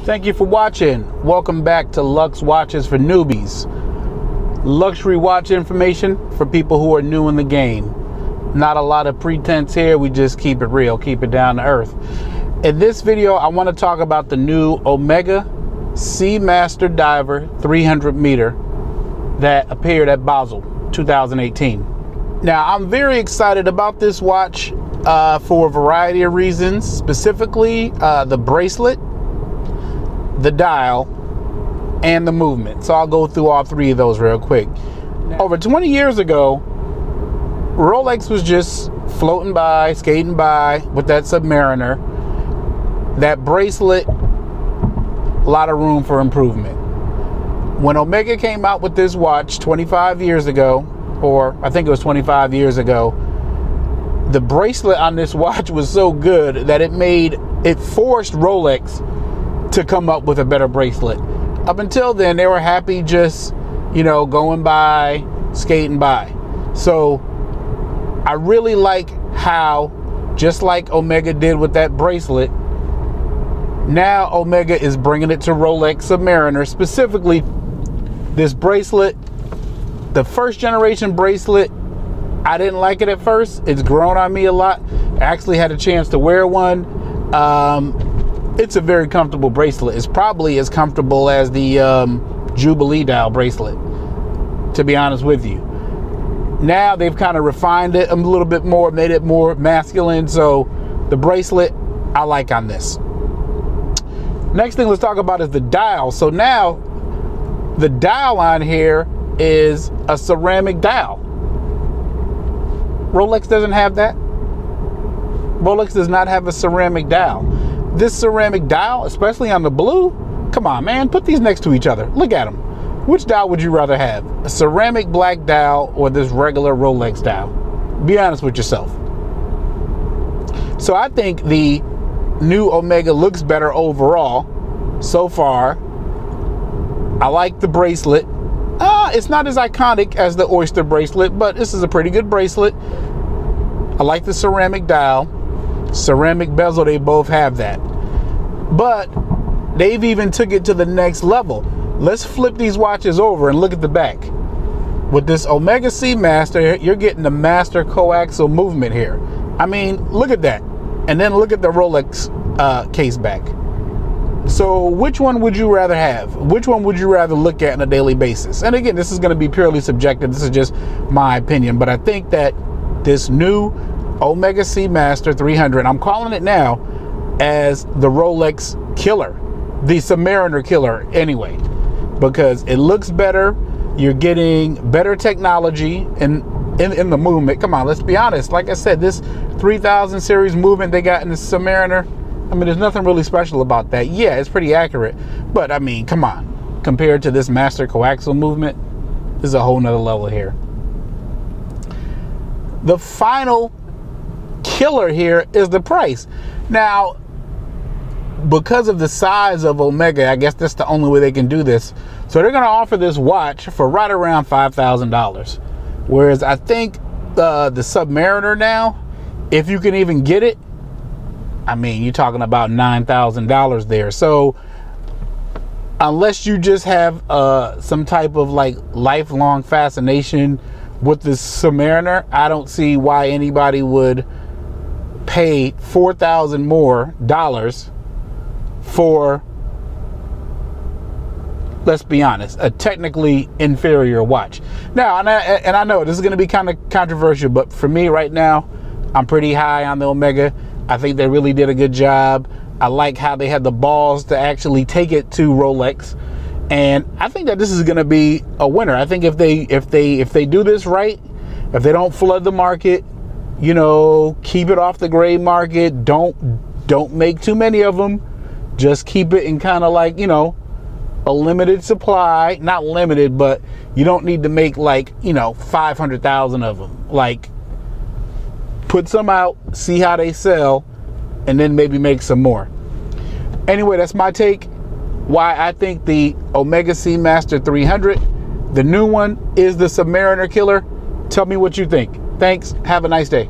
Thank you for watching. Welcome back to Lux Watches for Newbies. Luxury watch information for people who are new in the game. Not a lot of pretense here. We just keep it real, keep it down to earth. In this video, I want to talk about the new Omega Seamaster Diver 300 meter that appeared at Basel 2018. Now, I'm very excited about this watch for a variety of reasons, specifically the bracelet, the dial, and the movement. So I'll go through all three of those real quick. Over 20 years ago, Rolex was just floating by, skating by with that Submariner. That bracelet, a lot of room for improvement. When Omega came out with this watch 25 years ago, or I think it was 25 years ago, the bracelet on this watch was so good that it forced Rolex to come up with a better bracelet. Up until then, they were happy just, going by, skating by. So I really like how, just like Omega did with that bracelet, now Omega is bringing it to Rolex Submariner, specifically this bracelet. The first generation bracelet, I didn't like it at first. It's grown on me a lot. I actually had a chance to wear one. It's a very comfortable bracelet. It's probably as comfortable as the Jubilee dial bracelet, to be honest with you. Now they've kind of refined it a little bit more, made it more masculine. So the bracelet, I like on this. Next thing let's talk about is the dial. So now the dial on here is a ceramic dial. Rolex doesn't have that. Rolex does not have a ceramic dial. This ceramic dial, especially on the blue, come on, man, put these next to each other. Look at them. Which dial would you rather have? A ceramic black dial or this regular Rolex dial? Be honest with yourself. So I think the new Omega looks better overall so far. I like the bracelet. It's not as iconic as the Oyster bracelet, but this is a pretty good bracelet. I like the ceramic dial. Ceramic bezel, they both have that. But they've even took it to the next level. Let's flip these watches over and look at the back. With this Omega Seamaster, you're getting the master coaxial movement here. I mean, look at that. And then look at the Rolex case back. So which one would you rather have? Which one would you rather look at on a daily basis? And again, this is going to be purely subjective. This is just my opinion. But I think that this new Omega Seamaster 300, I'm calling it now as the Rolex killer, the Submariner killer anyway, because it looks better. You're getting better technology in the movement. Come on, let's be honest. Like I said, this 3000 series movement they got in the Submariner, I mean, there's nothing really special about that. Yeah, it's pretty accurate, but I mean, come on. Compared to this master coaxial movement, this is a whole nother level here. The final killer here is the price. Now, because of the size of Omega, I guess that's the only way they can do this. So they're going to offer this watch for right around $5,000. Whereas I think the Submariner now, if you can even get it, I mean, you're talking about $9,000 there. So unless you just have some type of like lifelong fascination with this Submariner, I don't see why anybody would pay $4,000 more for, let's be honest, a technically inferior watch. Now, and I know this is going to be kind of controversial, but for me right now, I'm pretty high on the Omega. I think they really did a good job. I like how they had the balls to actually take it to Rolex, and I think that this is going to be a winner. I think if they do this right, if they don't flood the market, keep it off the gray market, don't make too many of them, just keep it in kind of like, a limited supply. Not limited, but you don't need to make like, 500,000 of them. Like, put some out, see how they sell, and then maybe make some more. Anyway, that's my take. Why I think the Omega Seamaster 300, the new one, is the Submariner killer. Tell me what you think. Thanks. Have a nice day.